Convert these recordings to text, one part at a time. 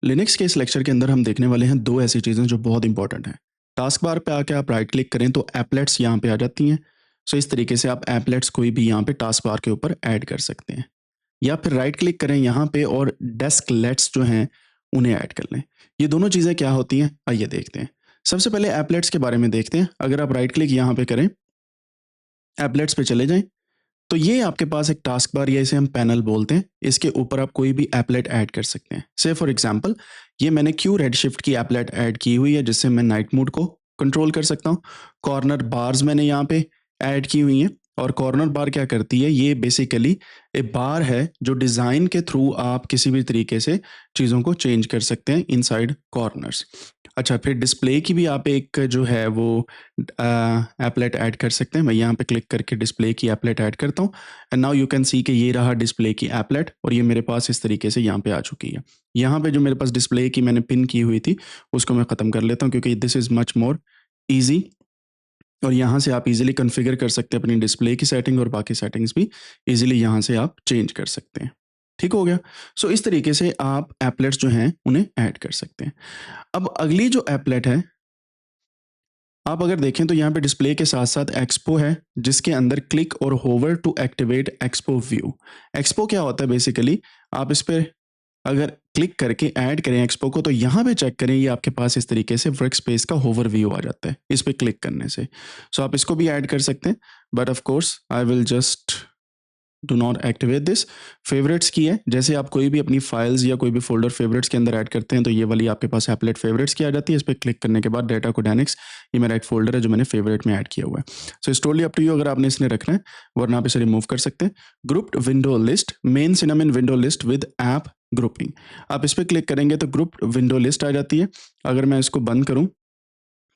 Linux के इस lecture के अंदर हम देखने वाले हैं दो ऐसी चीज़ें जो बहुत इंपॉर्टेंट हैं। टास्क बार पे आके आप राइट क्लिक करें तो एप्लेट्स यहाँ पे आ जाती हैं। सो इस तरीके से आप एप्लेट्स कोई भी यहाँ पे टास्क बार के ऊपर ऐड कर सकते हैं, या फिर राइट क्लिक करें यहाँ पे और डेस्कलेट्स जो हैं उन्हें ऐड कर लें। ये दोनों चीज़ें क्या होती हैं, आइए देखते हैं। सबसे पहले एप्लेट्स के बारे में देखते हैं। अगर आप राइट क्लिक यहाँ पे करें, एप्लेट्स पे चले जाएं, तो ये आपके पास एक टास्क बार या इसे हम पैनल बोलते हैं। इसके ऊपर आप कोई भी एप्लेट ऐड कर सकते हैं। से फॉर एग्जांपल ये मैंने क्यू रेडशिफ्ट की एप्लेट ऐड की हुई है, जिससे मैं नाइट मोड को कंट्रोल कर सकता हूँ। कॉर्नर बार्स मैंने यहाँ पे ऐड की हुई हैं, और कॉर्नर बार क्या करती है, ये बेसिकली एक बार है जो डिज़ाइन के थ्रू आप किसी भी तरीके से चीज़ों को चेंज कर सकते हैं इनसाइड कॉर्नर्स। अच्छा, फिर डिस्प्ले की भी आप एक जो है वो एप्लेट ऐड कर सकते हैं। मैं यहाँ पे क्लिक करके डिस्प्ले की एप्लेट ऐड करता हूँ, and now you can see कि ये रहा डिस्प्ले की एप्लेट, और ये मेरे पास इस तरीके से यहाँ पे आ चुकी है। यहाँ पे जो मेरे पास डिस्प्ले की मैंने पिन की हुई थी उसको मैं ख़त्म कर लेता हूँ, क्योंकि this is much more easy, और यहाँ से आप इजीली कॉन्फ़िगर कर सकते हैं अपनी डिस्प्ले की सेटिंग, और बाकी सेटिंग्स भी इजीली यहाँ से आप चेंज कर सकते हैं। ठीक हो गया? सो इस तरीके से आप एप्लेट्स जो हैं उन्हें ऐड कर सकते हैं। अब अगली जो एप्लेट है, आप अगर देखें तो यहाँ पे डिस्प्ले के साथ-साथ एक्सपो है, जिसके अंदर क्लिक और hover to activate expo view. Expo क्या होता है बेसिकली, आप इस पे अगर क्लिक करके ऐड करें एक्सपो को, तो यहाँ पे चेक करें, ये आपके पास इस तरीके से वर्क स्पेस का होवर व्यू आ जाता है इस पे क्लिक करने से। सो आप इसको भी ऐड कर सकते हैं, but of course I will just do not activate this. Favourites की है, जैसे आप कोई भी अपनी फाइल्स या कोई भी फोल्डर फेवरेट्स के अंदर ऐड करते हैं, तो ये वाली आपके पास एप्लेट फेवरेट्स की आ जाती है। इस पर क्लिक करने के बाद डाटा कोडानिक्स, ये मेरा एक फोल्डर है जो मैंने फेवरेट में ऐड किया हुआ है। So it's totally up to you अगर आपने इसने रखना है, वरना आप इसे रिमूव कर सकते हैं। Grouped window list, main cinnamon window list with app grouping, आप इस पर क्लिक करेंगे तो ग्रुप्ड विंडो लिस्ट आ जाती है। अगर मैं इसको बंद करूं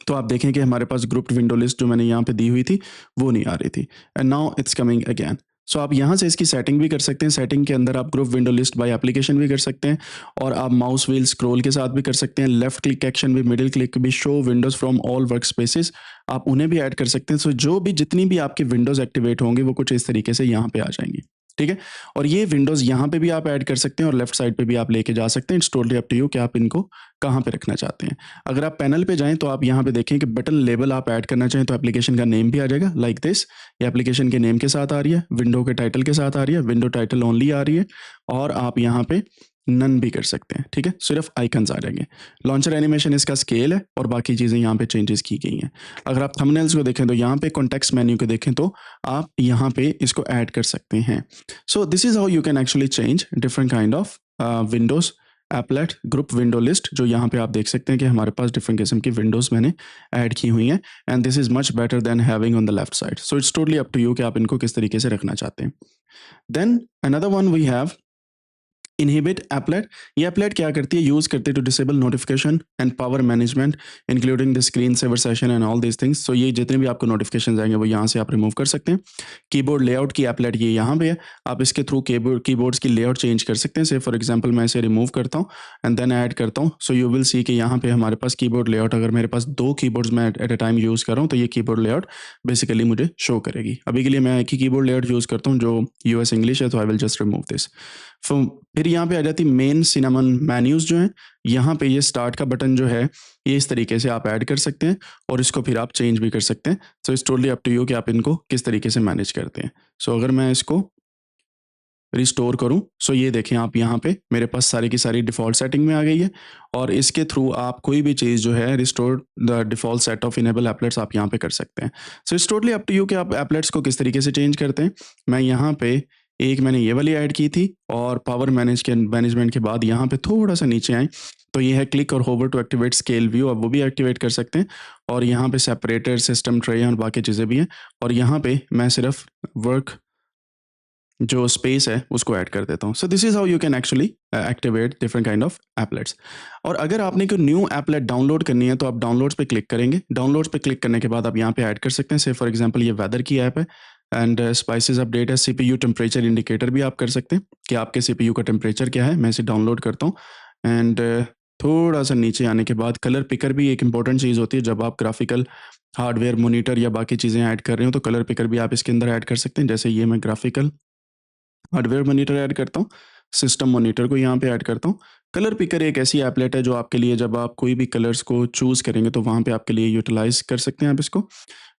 तो आप देखें कि हमारे पास ग्रुप्ड विंडो लिस्ट जो मैंने यहाँ पे दी हुई थी वो नहीं आ रही थी, and now it's coming again. So आप यहाँ से इसकी सेटिंग भी कर सकते हैं। सेटिंग के अंदर आप group window list by application भी कर सकते हैं, और आप माउस व्हील स्क्रॉल के साथ भी कर सकते हैं। लेफ्ट क्लिक एक्शन भी, मिडिल क्लिक भी, show windows from all work spaces, आप उन्हें भी ऐड कर सकते हैं। सो जो भी जितनी भी आपकी विंडोज एक्टिवेट होंगी वो कुछ इस तरीके से यहाँ पे आ जाएंगी। ठीक है, और ये विंडोज यहाँ पे भी आप ऐड कर सकते हैं, और लेफ्ट साइड पे भी आप लेके जा सकते हैं। It's totally up to you कि आप इनको कहाँ पे रखना चाहते हैं। अगर आप पैनल पे जाएं तो आप यहाँ पे देखें कि बटन लेबल आप ऐड करना चाहें तो एप्लीकेशन का नेम भी आ जाएगा लाइक दिस। ये एप्लीकेशन के नेम के साथ आ रही है, विंडो के टाइटल के साथ आ रही है, विंडो टाइटल ओनली आ रही है, और आप यहाँ पे नन भी कर सकते हैं। ठीक है, सिर्फ आइकन्स आ जाएंगे। लॉन्चर एनिमेशन इसका स्केल है, और बाकी चीज़ें यहाँ पे चेंजेस की गई हैं। अगर आप थंबनेल्स को देखें तो यहाँ पे कॉन्टेक्स्ट मेन्यू को देखें तो आप यहाँ पे इसको ऐड कर सकते हैं। So this is how you can actually change different kind of Windows applet group window list, जो यहाँ पे आप देख सकते हैं कि हमारे पास डिफरेंट किस्म की विंडोज मैंने ऐड की हुई हैं, and this is much better than having on the left side. So it's totally up to you कि आप इनको किस तरीके से रखना चाहते हैं। Then another one we have inhibit applet. ये एप्लेट क्या करती है, यूज करती है to disable notification and power management including the screen saver session and all this things. So ये जितने भी आपको नोटिफिकेशन आएंगे वो यहाँ से आप रिमूव कर सकते हैं। कीबोर्ड लेआउट की एप्लेट ये यहाँ पे है, आप इसके थ्रू कीबोर्ड्स की लेआउट चेंज कर सकते हैं। से फॉर एग्जांपल मैं इसे रिमूव करता हूँ एंड देन ऐड करता हूँ, सो यू विल सी कि यहाँ पे हमारे पास कीबोर्ड लेआउट, अगर मेरे पास दो कीबोर्ड्स मैं एट अ टाइम यूज़ कर रहा हूँ तो ये कीबोर्ड लेआउट बेसिकली मुझे शो करेगी। अभी के लिए मैं एक ही कीबोर्ड लेआउट यूज़ करता हूँ जो यूएस इंग्लिश है, तो I will just remove this. फिर यहाँ पे आ जाती मेन सिनेमन मेन्यूज जो हैं, यहाँ पे ये स्टार्ट का बटन जो है ये इस तरीके से आप ऐड कर सकते हैं, और इसको फिर आप चेंज भी कर सकते हैं। So it's totally up to you कि आप इनको किस तरीके से मैनेज करते हैं। सो अगर मैं इसको रिस्टोर करूं, सो ये देखें आप यहाँ पे मेरे पास सारी की सारी डिफ़ॉल्ट सेटिंग में आ गई है, और इसके थ्रू आप कोई भी चीज़ जो है restore the default set of enable applets आप यहाँ पे कर सकते हैं। So it's totally up to you कि आप एप्लेट्स को किस तरीके से चेंज करते हैं। मैं यहाँ पे एक मैंने ये वाली ऐड की थी, और पावर मैनेजमेंट के बाद यहाँ पे थोड़ा सा नीचे आए तो ये है क्लिक और hover to activate scale view, अब वो भी एक्टिवेट कर सकते हैं। और यहाँ पे सेपरेटर, सिस्टम ट्रे और बाकी चीज़ें भी हैं, और यहाँ पे मैं सिर्फ वर्क जो स्पेस है उसको ऐड कर देता हूँ। So this is how you can actually activate different kind of एप्लेट्स। और अगर आपने कोई न्यू एप्लेट डाउनलोड करनी है तो आप डाउनलोड्स पे क्लिक करेंगे। डाउनलोड्स पे क्लिक करने के बाद आप यहाँ पे ऐड कर सकते हैं। से फॉर एग्जांपल ये वेदर की ऐप है, एंड स्पाइसेस अपडेट है। सीपीयू टेम्परेचर इंडिकेटर भी आप कर सकते हैं कि आपके सीपीयू का टेम्परेचर क्या है। मैं इसे डाउनलोड करता हूँ, एंड थोड़ा सा नीचे आने के बाद कलर पिकर भी एक इंपॉर्टेंट चीज़ होती है। जब आप ग्राफिकल हार्डवेयर मोनीटर या बाकी चीज़ें ऐड कर रहे हो तो कलर पिकर भी आप इसके अंदर ऐड कर सकते हैं। जैसे ये मैं ग्राफिकल हार्डवेयर मॉनिटर ऐड करता हूँ, सिस्टम मॉनिटर को यहाँ पे ऐड करता हूँ, कलर पिकर एक ऐसी एपलेट है जो आपके लिए जब आप कोई भी कलर्स को चूज़ करेंगे तो वहाँ पे आपके लिए यूटिलाइज़ कर सकते हैं आप इसको।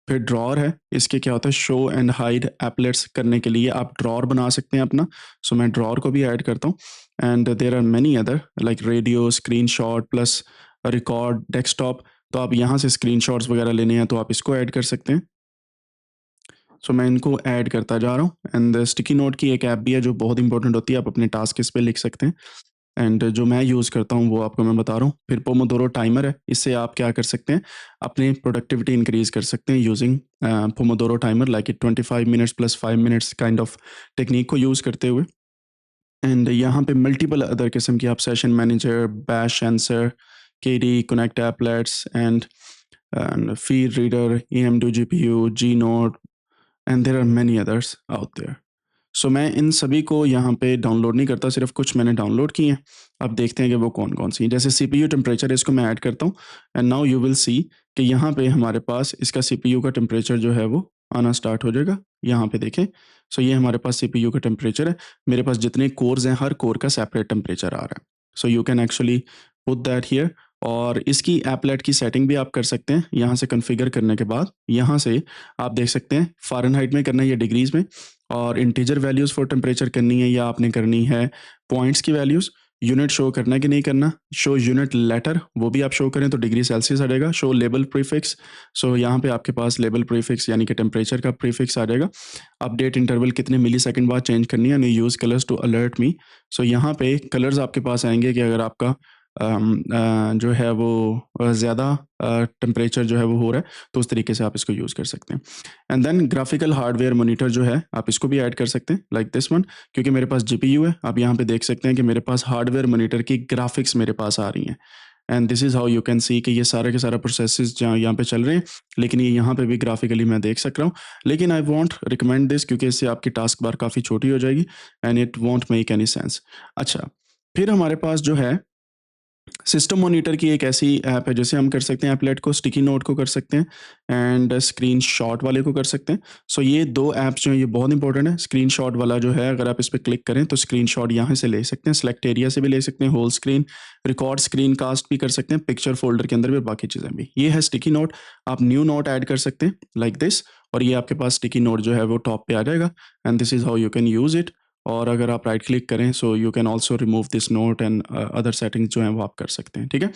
फिर ड्रॉअर है, इसके क्या होता है शो एंड हाइड एपलेट्स करने के लिए आप ड्रॉअर बना सकते हैं अपना। सो मैं ड्रॉअर को भी ऐड करता हूँ and there are many other like radio, screenshot plus record, desktop. तो आप यहाँ से स्क्रीनशॉट्स वगैरह लेने हैं तो आप इसको ऐड कर सकते हैं। सो मैं इनको ऐड करता जा रहा हूँ एंड स्टिकी नोट की एक ऐप भी है जो बहुत इंपॉर्टेंट होती है, आप अपने टास्क इस पे लिख सकते हैं। एंड जो मैं यूज़ करता हूँ वो आपको मैं बता रहा हूँ। फिर पोमोडोरो टाइमर है, इससे आप क्या कर सकते हैं, अपनी प्रोडक्टिविटी इंक्रीज़ कर सकते हैं using Pomodoro timer like it 25 minutes plus 5 minutes kind of technique को यूज़ करते हुए। एंड यहाँ पे मल्टीपल अदर किस्म की आप session manager, bash answer, KD, connect applets and feed reader, EM2 GPU, G note and there are many others out there. So मैं इन सभी को यहाँ पे डाउनलोड नहीं करता, सिर्फ़ कुछ मैंने डाउनलोड किए हैं। अब देखते हैं कि वो कौन-कौन सी हैं। जैसे सीपीयू टेम्परेचर इसको मैं ऐड करता हूँ and now you will see कि यहाँ पे हमारे पास इसका सीपीयू का टेम्परेचर जो है वो आना स्टार्ट हो जाएगा। यहाँ पे देखें, सो ये हमारे पास सीपीयू का टेम्परेचर है। मेरे पास जितने कोर्स हैं, हर कोर का सेपरेट टेम्परेचर आ रहा है। सो you can actually put that here और इसकी एपलेट की सेटिंग भी आप कर सकते हैं। यहाँ से कॉन्फ़िगर करने के बाद, यहाँ से आप देख सकते हैं फ़ारेनहाइट में करना है या डिग्रीज़ में, और इंटीजर वैल्यूज़ फॉर टेम्परेचर करनी है या आपने करनी है पॉइंट्स की वैल्यूज़। यूनिट शो करना है कि नहीं करना, शो यूनिट लेटर वो भी आप शो करें तो डिग्री सेल्सियस आ जाएगा। शो लेबल प्रीफिक्स, सो यहाँ पे आपके पास लेबल प्रीफिक्स यानी कि टेम्परेचर का प्रीफिक्स आ जाएगा। अपडेट इंटरवल कितने मिलीसेकंड बाद चेंज करनी है, यूज़ कलर्स टू अलर्ट मी। सो यहाँ पे कलर्स आपके पास आएंगे कि अगर आपका जो है वो ज़्यादा टेम्परेचर जो है वो हो रहा है, तो उस तरीके से आप इसको यूज़ कर सकते हैं। And then graphical hardware monitor जो है आप इसको भी ऐड कर सकते हैं लाइक दिस वन, क्योंकि मेरे पास जीपीयू है। आप यहाँ पे देख सकते हैं कि मेरे पास हार्डवेयर मॉनिटर की ग्राफिक्स मेरे पास आ रही हैं and this is how you can see कि ये सारे के सारा प्रोसेसेस जहाँ यहाँ पे चल रहे हैं, लेकिन ये यहाँ पे भी ग्राफिकली मैं देख सक रहा हूँ। लेकिन आई वॉन्ट रिकमेंड दिस क्योंकि इससे आपकी टास्क बार काफ़ी छोटी हो जाएगी and it won't make any sense. अच्छा, फिर हमारे पास जो है सिस्टम मॉनिटर की एक ऐसी ऐप है जिसे हम कर सकते हैं एपलेट को, स्टिकी नोट को कर सकते हैं एंड स्क्रीनशॉट वाले को कर सकते हैं। सो ये 2 ऐप्स जो हैं ये बहुत इंपॉर्टेंट है। स्क्रीनशॉट वाला जो है अगर आप इस पे क्लिक करें तो स्क्रीनशॉट यहाँ से ले सकते हैं, सिलेक्ट एरिया से भी ले सकते हैं, whole screen, record screen cast भी कर सकते हैं, पिक्चर फ़ोल्डर के अंदर भी, बाकी चीज़ें भी। ये है स्टिकी नोट, आप न्यू नोट ऐड कर सकते हैं लाइक दिस और ये आपके पास स्टिकी नोट जो है वो टॉप पे आ जाएगा and this is how you can use it. और अगर आप राइट क्लिक करें सो you can also remove this note and other settings जो हैं वो आप कर सकते हैं, ठीक है।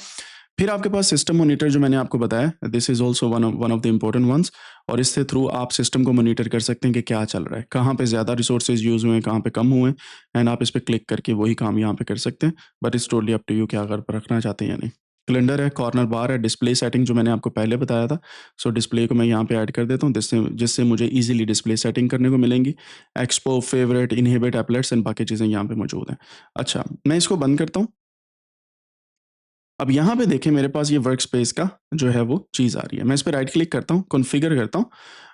फिर आपके पास सिस्टम मॉनिटर जो मैंने आपको बताया, this is also one of the important ones और इससे थ्रू आप सिस्टम को मॉनिटर कर सकते हैं कि क्या चल रहा है, कहाँ पे ज़्यादा रिसोर्सेज यूज़ हुए हैं, कहाँ पे कम हुए हैं एंड आप इस पे क्लिक करके वही काम यहाँ पे कर सकते हैं। But it's totally up to you कि अगर रखना चाहते हैं या नहीं। कैलेंडर है, कॉर्नर बार है, डिस्प्ले सेटिंग जो मैंने आपको पहले बताया था। सो डिस्प्ले को मैं यहाँ पे ऐड कर देता हूँ जिससे जिससे मुझे ईज़िली डिस्प्ले सेटिंग करने को मिलेंगी। Expo, favourite, inhibit applets and बाकी चीज़ें यहाँ पे मौजूद हैं। अच्छा, मैं इसको बंद करता हूँ। अब यहाँ पे देखें मेरे पास ये वर्क स्पेस का जो है वो चीज़ आ रही है। मैं इस पे राइट क्लिक करता हूँ, कॉन्फ़िगर करता हूँ।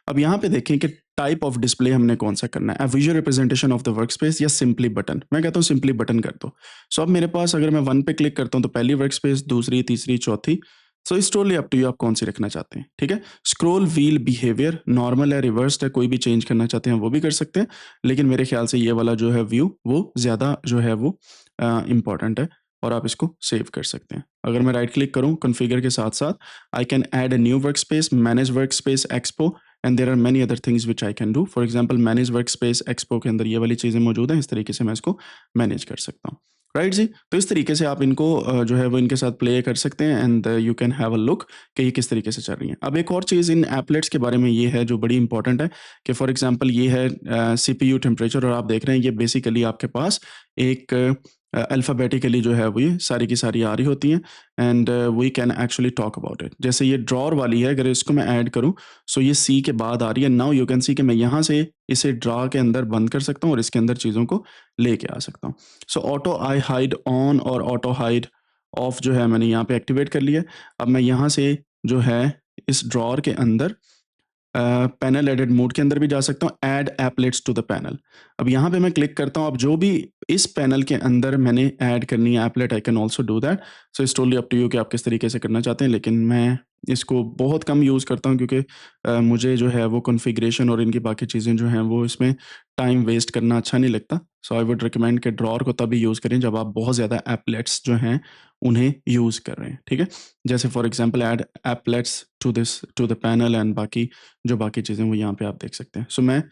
अब यहाँ पे देखें कि टाइप ऑफ डिस्प्ले हमने कौन-सा करना है, a visual representation of the work space या सिंपली बटन। मैं कहता हूँ सिंपली बटन कर दो। सो अब मेरे पास अगर मैं 1 पे क्लिक करता हूँ तो पहली वर्क स्पेस, दूसरी, तीसरी, चौथी। So it's totally up to you आप कौन-सी रखना चाहते हैं, ठीक है। स्क्रॉल व्हील बिहेवियर नॉर्मल है, रिवर्स्ड है, कोई भी चेंज करना चाहते हैं वो भी कर सकते हैं। लेकिन मेरे ख्याल से ये वाला जो है व्यू वो ज़्यादा जो है वो इम्पोर्टेंट है और आप इसको सेव कर सकते हैं। अगर मैं राइट क्लिक करूँ कॉन्फ़िगर के साथ-साथ, I can add a new workspace, manage workspace expo and there are many other things which I can do. For example manage workspace expo के अंदर ये वाली चीज़ें मौजूद हैं, इस तरीके से मैं इसको मैनेज कर सकता हूँ। राइट जी? तो इस तरीके से आप इनको जो है वो इनके साथ प्ले कर सकते हैं and you can have a look कि ये किस तरीके से चल रही हैं। अब एक और चीज़ इन एपलेट्स के बारे में ये है जो बड़ी इंपॉर्टेंट है कि फॉर एग्ज़ाम्पल ये है सीपीयू टेम्परेचर और आप देख रहे हैं ये बेसिकली आपके पास एक अल्फ़ाबेटिकली जो है वो ये सारी की सारी आ रही होती हैं and we can actually talk about it. जैसे ये ड्रॉअर वाली है, अगर इसको मैं ऐड करूँ, सो ये सी के बाद आ रही है। नाउ यू कैन सी कि मैं यहाँ से इसे ड्रा के अंदर बंद कर सकता हूँ और इसके अंदर चीज़ों को लेके आ सकता हूँ। सो ऑटो आई हाइड ऑन और ऑटो हाइड ऑफ जो है मैंने यहाँ पे एक्टिवेट कर लिया है। अब मैं यहाँ से जो है इस ड्रॉअर के अंदर पैनल एडिट मोड के अंदर भी जा सकता हूँ, add applets to the panel. अब यहाँ पे मैं क्लिक करता हूँ, अब जो भी इस पैनल के अंदर मैंने ऐड करनी है applet, I can also do that. So it's totally up to you कि आप किस तरीके से करना चाहते हैं, लेकिन मैं इसको बहुत कम यूज़ करता हूँ क्योंकि मुझे जो है वो कॉन्फ़िगरेशन और इनकी बाकी चीज़ें जो हैं वो इसमें टाइम वेस्ट करना अच्छा नहीं लगता। सो आई वुड रिकमेंड कि ड्रॉअर को तभी यूज़ करें जब आप बहुत ज़्यादा एप्लेट्स जो हैं उन्हें यूज़ कर रहे हैं, ठीक है? जैसे for example add applets to the panel and बाकी जो बाकी चीज़ें वो यहाँ पे आप देख सकते हैं। सो मैं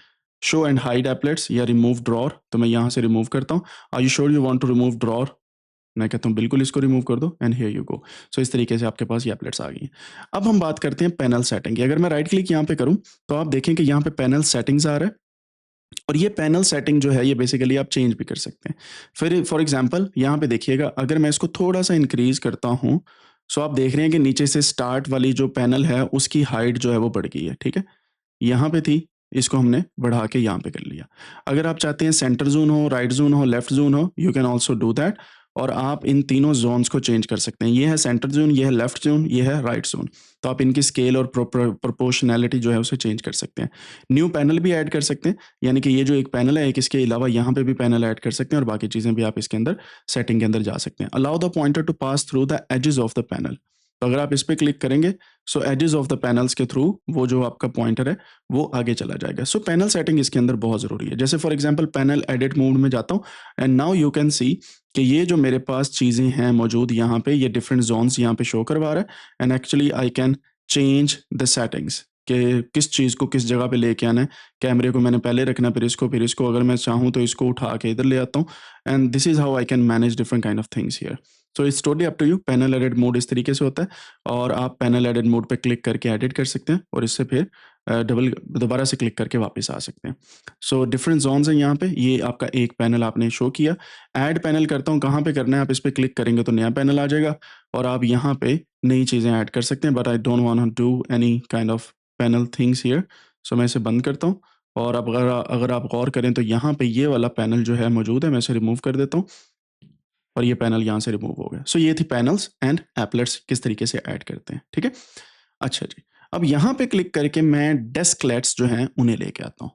शो एंड हाइड एप्लेट्स या रिमूव ड्रॉअर तो मैं यहाँ से रिमूव करता हूँ। Are you sure you want to remove drawer? मैं कहता हूँ बिल्कुल इसको रिमूव कर दो and here you go. So इस तरीके से आपके पास ये एप्लेट्स आ गई हैं। अब हम बात करते हैं पैनल सेटिंग की। अगर मैं राइट क्लिक यहाँ पे करूँ तो आप देखें कि यहाँ पे पैनल सेटिंग्स आ रहा है और ये पैनल सेटिंग जो है ये बेसिकली आप चेंज भी कर सकते हैं। फिर फॉर एग्जांपल यहाँ पे देखिएगा अगर मैं इसको थोड़ा-सा इंक्रीज़ करता हूँ, सो आप देख रहे हैं कि नीचे से स्टार्ट वाली जो पैनल है उसकी हाइट जो है वो बढ़ गई है, ठीक है? यहाँ पे थी, इसको हमने बढ़ा के यहाँ पे कर लिया। अगर आप चाहते हैं सेंटर ज़ोन हो, राइट ज़ोन हो, लेफ्ट ज़ोन हो, you can also do that और आप इन तीनों ज़ोन्स को चेंज कर सकते हैं। ये है सेंटर ज़ोन, ये है लेफ्ट ज़ोन, ये है राइट ज़ोन। तो आप इनकी स्केल और प्रोपोर्शनैलिटी जो है उसे चेंज कर सकते हैं। न्यू पैनल भी ऐड कर सकते हैं, यानी कि ये जो एक पैनल है, एक इसके अलावा यहाँ पे भी पैनल ऐड कर सकते हैं और बाकी चीज़ें भी आप इसके अंदर सेटिंग के अंदर जा सकते हैं। Allow the pointer to pass through the edges of the panel. तो अगर आप इस पे क्लिक करेंगे, so edges of the panels के थ्रू वो जो आपका पॉइंटर है वो आगे चला जाएगा। सो पैनल सेटिंग इसके अंदर बहुत ज़रूरी है। जैसे for example panel edit mode में जाता हूँ and now you can see कि ये जो मेरे पास चीज़ें हैं मौजूद यहाँ पे, ये डिफरेंट ज़ोन्स यहाँ पे शो करवा रहा है and actually I can change the settings कि किस चीज़ को किस जगह पे लेके आना है। कैमरे को मैंने पहले रखना है, फिर इसको अगर मैं चाहूँ तो इसको उठा के इधर ले आता हूँ and this is how I can manage different kind of things here. So it's totally up to you. Panel edit mode इस तरीके से होता है और आप पैनल एडिट मोड पे क्लिक करके एडिट कर सकते हैं और इससे फिर दोबारा से क्लिक करके वापस आ सकते हैं। सो डिफरेंट ज़ोन्स हैं यहाँ पे, ये आपका एक पैनल आपने शो किया। ऐड पैनल करता हूँ, कहाँ पे करना है, आप इस पे क्लिक करेंगे तो नया पैनल आ जाएगा और आप यहाँ पे नई चीज़ें ऐड कर सकते हैं, but I don't want to do any kind of panel things here. So मैं इसे बंद करता हूँ और अब अगर आप गौर करें तो यहाँ पे ये वाला पैनल जो है मौजूद है, मैं इसे रिमूव कर देता हूँ और ये पैनल यहाँ से रिमूव हो गया। सो ये थी पैनल्स एंड एप्लेट्स किस तरीके से ऐड करते हैं, ठीक है? अच्छा जी, अब यहाँ पे क्लिक करके मैं डेस्कलेट्स जो हैं उन्हें लेके आता हूँ।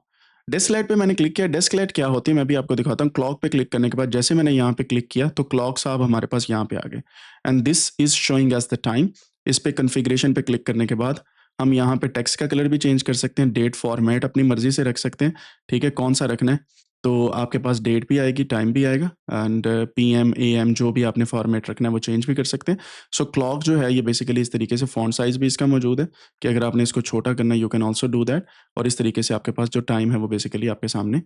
डेस्कलेट पे मैंने क्लिक किया, डेस्कलेट क्या होती है मैं भी आपको दिखाता हूँ। क्लॉक पे क्लिक करने के बाद जैसे मैंने यहाँ पे क्लिक किया तो क्लॉक साहब हमारे पास यहाँ पे आ गए and this is showing us the time. इस पे कॉन्फ़िगरेशन पे क्लिक करने के बाद हम यहाँ पे टेक्स्ट का कलर भी चेंज कर सकते हैं, डेट फॉर्मेट अपनी मर्ज़ी से रख सकते हैं, ठीक है? कौन-सा रखना है, तो आपके पास डेट भी आएगी, टाइम भी आएगा एंड पीएम, एएम जो भी आपने फॉर्मेट रखना है वो चेंज भी कर सकते हैं। सो क्लॉक जो है ये बेसिकली इस तरीके से फ़ॉन्ट साइज़ भी इसका मौजूद है कि अगर आपने इसको छोटा करना है you can also do that और इस तरीके से आपके पास जो टाइम है वो बेसिकली आपके सामने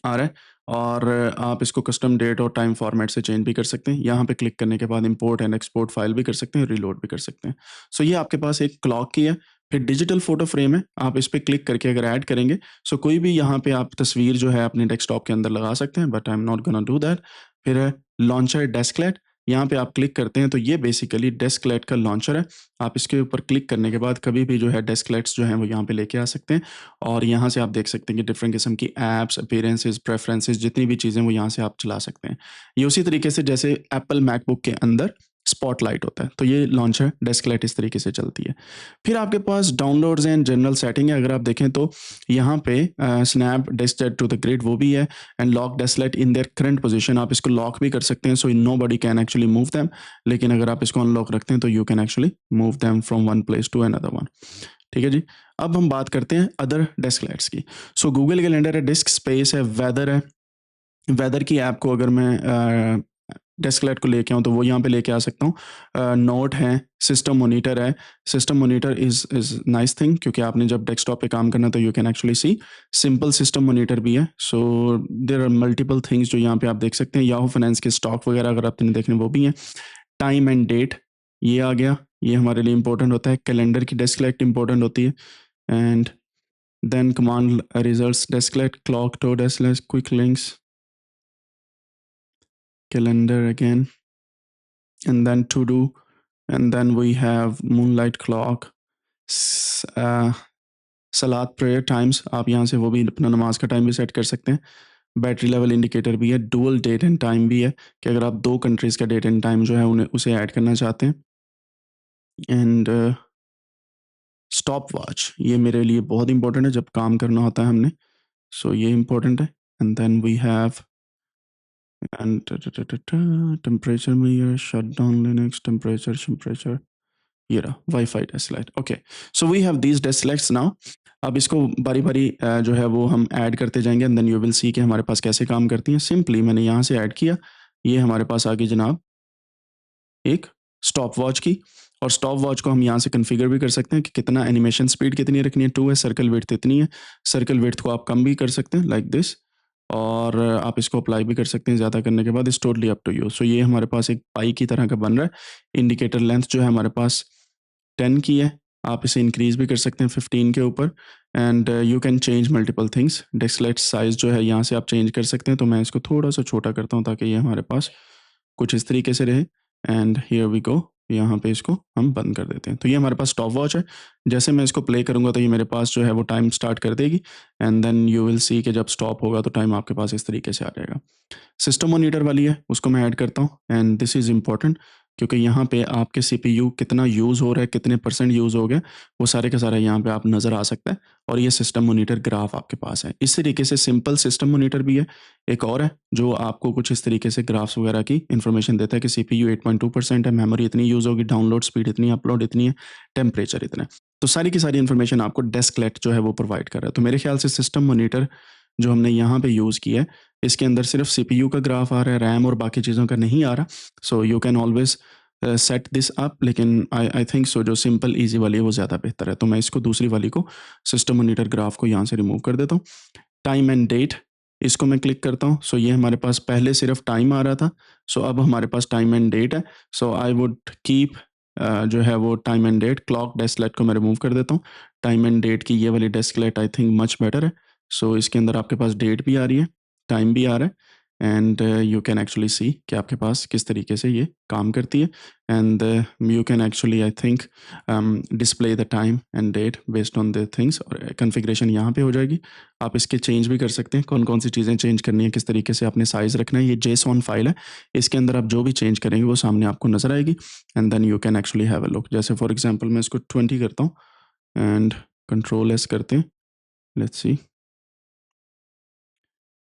आ रहा है और आप इसको कस्टम डेट और टाइम फॉर्मेट से चेंज भी कर सकते हैं। यहाँ पे क्लिक करने के बाद इंपोर्ट एंड एक्सपोर्ट फाइल भी कर सकते हैं, रीलोड भी कर सकते हैं। सो ये आपके पास एक क्लॉक की है। फिर डिजिटल फ़ोटो फ्रेम है, आप इस पे क्लिक करके अगर ऐड करेंगे, सो कोई भी यहाँ पे आप तस्वीर जो है अपने डेस्कटॉप के अंदर लगा सकते हैं, but I am not gonna do that. फिर है लॉन्चर डेस्कलेट, यहाँ पे आप क्लिक करते हैं तो ये बेसिकली डेस्कलेट का लॉन्चर है। आप इसके ऊपर क्लिक करने के बाद कभी भी जो है डेस्कलेट्स जो हैं वो यहाँ पे लेके आ सकते हैं और यहाँ से आप देख सकते हैं कि डिफरेंट किस्म की ऐप्स, अपीयरेंसेस, प्रेफ़रेंसेस जितनी भी चीज़ें वो यहाँ से आप चला सकते हैं। ये उसी तरीके से जैसे एप्पल मैकबुक के अंदर स्पॉटलाइट होता है, तो ये लॉन्चर डेस्कलाइट इस तरीके से चलती है। फिर आपके पास डाउनलोड्स एंड जनरल सेटिंग है, अगर आप देखें तो यहाँ पे snap desktop to the grid वो भी है and lock desklet in their current position, आप इसको लॉक भी कर सकते हैं so nobody can actually move them, लेकिन अगर आप इसको अनलॉक रखते हैं तो you can actually move them from one place to another one. ठीक है जी। अब हम बात करते हैं अदर डेस्क लाइट्स की। सो गूगल कैलेंडर है, डिस्क स्पेस है, वेदर है। वेदर की ऐप को अगर मैं डेस्क लाइट को लेके आऊँ तो वो यहाँ पे लेके आ सकता हूँ। नोट है, सिस्टम मॉनिटर है। System monitor is nice thing क्योंकि आपने जब डेस्कटॉप पे काम करना है तो you can actually see. Simple system monitor भी है। So there are multiple things जो यहाँ पे आप देख सकते हैं। याहू फाइनेंस के स्टॉक वगैरह अगर आपने देखने वो भी हैं। टाइम एंड डेट ये आ गया, ये हमारे लिए इम्पोर्टेंट होता है। कैलेंडर की डेस्क लाइट इम्पोर्टेंट होती है and then command results desklet clock to desklet quick links calendar again and then to do and then we have moonlight clock Salat prayer times आप यहाँ से वो भी अपना नमाज का टाइम भी सेट कर सकते हैं। बैटरी लेवल इंडिकेटर भी है, डुअल डेट एंड टाइम भी है कि अगर आप दो कंट्रीज़ का डेट एंड टाइम जो है उन्हें उसे ऐड करना चाहते हैं एंड स्टॉप वॉच ये मेरे लिए बहुत इंपॉर्टेंट है जब काम करना होता है हमने। सो ये इंपॉर्टेंट है and then we have and temperature में ये शट डाउन लिनक्स टेम्परेचर ये रहा wifi desk light. Okay, so we have these desk lights now. अब इसको बारी-बारी जो है वो हम ऐड करते जाएँगे and then you will see कि हमारे पास कैसे काम करती हैं। सिंपली मैंने यहाँ से ऐड किया, ये हमारे पास आ गई जनाब एक स्टॉप वॉच की, और स्टॉप वॉच को हम यहाँ से कॉन्फ़िगर भी कर सकते हैं कि कितना एनिमेशन स्पीड कितनी रखनी है, 2 है, सर्कल विड्थ इतनी है। सर्कल विड्थ को आप कम भी कर सकते हैं लाइक दिस, और आप इसको अप्लाई भी कर सकते हैं ज़्यादा करने के बाद, it's totally up to you. So ये हमारे पास एक पाई की तरह का बन रहा है। इंडिकेटर लेंथ जो है हमारे पास 10 की है, आप इसे इंक्रीज़ भी कर सकते हैं 15 के ऊपर, and you can change multiple things. Disk light size जो है यहाँ से आप चेंज कर सकते हैं, तो मैं इसको थोड़ा-सा छोटा करता हूँ ताकि ये हमारे पास कुछ इस तरीके से रहे, एंड हियर वी गो। यहाँ पे इसको हम बंद कर देते हैं। तो ये हमारे पास स्टॉप वॉच है। जैसे मैं इसको प्ले करूँगा तो ये मेरे पास जो है वो टाइम स्टार्ट कर देगी, and then you will see कि जब स्टॉप होगा तो टाइम आपके पास इस तरीके से आ जाएगा। सिस्टम मॉनिटर वाली है, उसको मैं ऐड करता हूँ, एंड दिस इज़ इम्पोर्टेंट क्योंकि यहाँ पे आपके सीपीयू कितना यूज़ हो रहा है, कितने परसेंट यूज़ हो गया, वो सारे का सारा यहाँ पे आप नज़र आ सकता है, और ये सिस्टम मॉनिटर ग्राफ आपके पास है। इस तरीके से सिंपल सिस्टम मॉनिटर भी है। एक और है जो आपको कुछ इस तरीके से ग्राफ्स वगैरह की इन्फॉर्मेशन देता है कि सीपीयू 8.2% है, मेमोरी इतनी यूज़ होगी, डाउनलोड स्पीड इतनी है, अपलोड इतनी है, टेम्परेचर इतना है। तो सारी की सारी इन्फॉर्मेशन आपको डेस्कलेट जो है वो प्रोवाइड कर रहा है। तो मेरे ख्याल से सिस्टम मॉनिटर जो हमने यहाँ पे यूज़ किया है, इसके अंदर सिर्फ सीपीयू का ग्राफ आ रहा है, रैम और बाकी चीज़ों का नहीं आ रहा। सो you can always set this up, लेकिन आई थिंक सो जो सिंपल ईज़ी वाली है वो ज़्यादा बेहतर है। तो मैं इसको दूसरी वाली को, सिस्टम मॉनिटर ग्राफ को यहाँ से रिमूव कर देता हूँ। टाइम एंड डेट, इसको मैं क्लिक करता हूँ। सो ये हमारे पास पहले सिर्फ टाइम आ रहा था, सो अब हमारे पास टाइम एंड डेट है। सो आई वुड कीप जो है वो time and date. Clock desk को मैं रिमूव कर देता हूँ। टाइम एंड डेट की ये वाली desk light I think much better है। सो इसके अंदर आपके पास डेट भी आ रही है, टाइम भी आ रहा है, एंड यू कैन एक्चुअली सी कि आपके पास किस तरीके से ये काम करती है, and you can actually I think display the time and date based on the things, और कॉन्फ़िगरेशन यहाँ पे हो जाएगी। आप इसके चेंज भी कर सकते हैं, कौन-कौन सी चीज़ें चेंज करनी है, किस तरीके से आपने साइज़ रखना है। ये जेसॉन फाइल है, इसके अंदर आप जो भी चेंज करेंगे वो सामने आपको नज़र आएगी, and then you can actually have a look. जैसे फॉर एग्ज़ाम्पल मैं इसको 20 करता हूँ, एंड कंट्रोल एस करते हैं, लेट्स सी।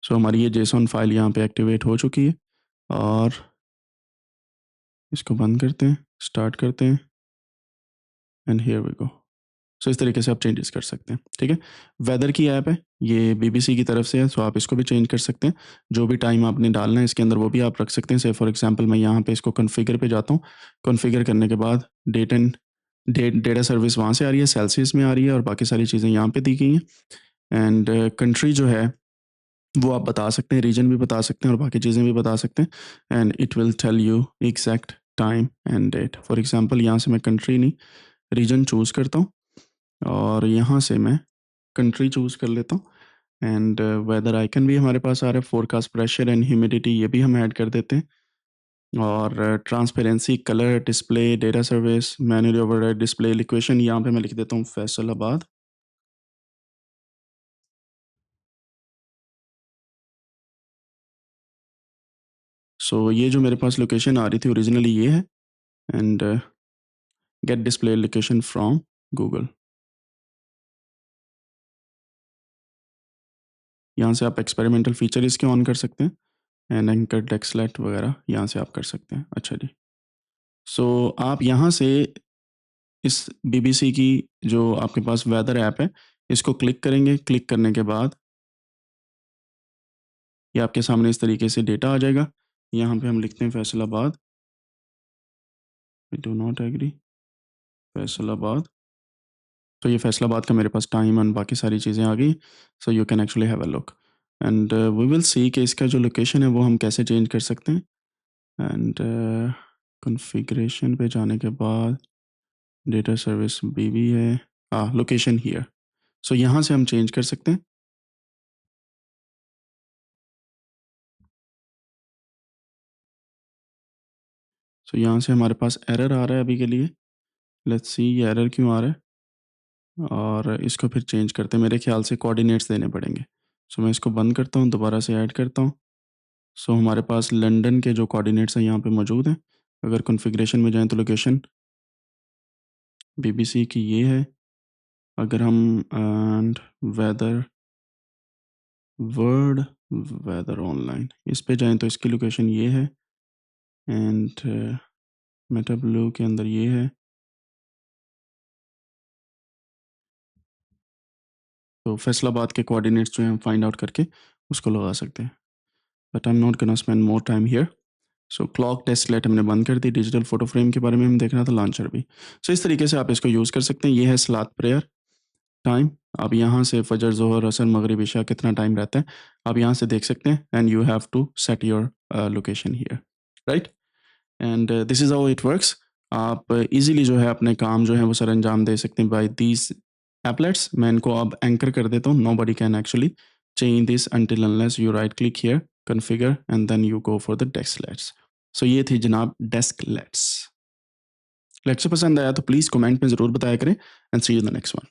सो हमारी ये जेसॉन फाइल यहाँ पे एक्टिवेट हो चुकी है, और इसको बंद करते हैं, स्टार्ट करते हैं, and here we go. So इस तरीके से आप चेंजेस कर सकते हैं, ठीक है। वेदर की ऐप है, ये बीबीसी की तरफ से है, सो आप इसको भी चेंज कर सकते हैं। जो भी टाइम आपने डालना है इसके अंदर वो भी आप रख सकते हैं। से फॉर एग्जांपल मैं यहाँ पे इसको कॉन्फ़िगर पे जाता हूँ। कॉन्फ़िगर करने के बाद डेटा सर्विस वहाँ से आ रही है, सेल्सियस में आ रही है, और बाकी सारी चीज़ें यहाँ पे दी गई हैं, एंड कंट्री जो है वो आप बता सकते हैं, रीजन भी बता सकते हैं, और बाकी चीज़ें भी बता सकते हैं, and it will tell you exact time and date. For example यहाँ से मैं कंट्री नहीं, रीजन चूज़ करता हूँ, और यहाँ से मैं कंट्री चूज़ कर लेता हूँ, एंड वेदर आइकन भी हमारे पास आ रहा है, फोरकास्ट प्रेशर एंड ह्यूमिडिटी ये भी हम ऐड कर देते हैं, और transparency, colour, display, data service, manually override display, location यहाँ पे मैं लिख देता हूँ फैसलाबाद। सो ये जो मेरे पास लोकेशन आ रही थी ओरिजिनली ये है, and get display location from Google. यहाँ से आप एक्सपेरिमेंटल फीचर इसके ऑन कर सकते हैं, एंड एंकर टेक्स्टलेट वगैरह यहाँ से आप कर सकते हैं। अच्छा जी, सो आप यहाँ से इस बीबीसी की जो आपके पास वेदर ऐप है, इसको क्लिक करेंगे। क्लिक करने के बाद ये आपके सामने इस तरीके से डेटा आ जाएगा। यहाँ पे हम लिखते हैं Faisalabad, I do not agree, Faisalabad. तो ये फैसलाबाद का मेरे पास टाइम एंड बाकी सारी चीज़ें आ गई। So you can actually have a look, and we will see कि इसका जो लोकेशन है वो हम कैसे चेंज कर सकते हैं, एंड कॉन्फ़िगरेशन पे जाने के बाद डेटा सर्विस बीबी है, लोकेशन हियर। सो यहाँ से हम चेंज कर सकते हैं। सो यहाँ से हमारे पास एरर आ रहा है अभी के लिए, लेट्स सी ये एरर क्यों आ रहा है, और इसको फिर चेंज करते हैं। मेरे ख्याल से कोऑर्डिनेट्स देने पड़ेंगे। सो मैं इसको बंद करता हूँ, दोबारा से ऐड करता हूँ। सो हमारे पास लंदन के जो कोऑर्डिनेट्स हैं यहाँ पे मौजूद हैं। अगर कॉन्फ़िगरेशन में जाएँ तो लोकेशन बीबीसी की ये है। अगर हम and weather world weather online इस पे जाएँ तो इसकी लोकेशन ये है, एंड मेटा ब्लू के अंदर ये है, तो फैसलाबाद के कोऑर्डिनेट्स जो हैं हम फाइंड आउट करके उसको लगा सकते हैं, but I am not gonna spend more time here. So clock desk light हमने बंद कर दी, डिजिटल फोटो फ्रेम के बारे में हम देखना था, लॉन्चर भी। सो इस तरीके से आप इसको यूज़ कर सकते हैं। ये है सलात प्रेयर टाइम। अब यहाँ से फजर, ज़ोहर, असर, मगरिब, इशा कितना टाइम रहता है आप यहाँ से देख सकते हैं, and you have to set your location here, right. And this is how it works. आप इजीली जो है अपने काम जो है वो सर अंजाम दे सकते हैं बाय दीज एप्लेट्स। मैं इनको अब एंकर कर देता हूँ। Nobody can actually change this until unless you right click here, configure, and then you go for the desklets. So ये थी जनाब डेस्क लेट्स। लेक्चर पसंद आया तो प्लीज़ कमेंट में ज़रूर बताया करें, and see you in the next one.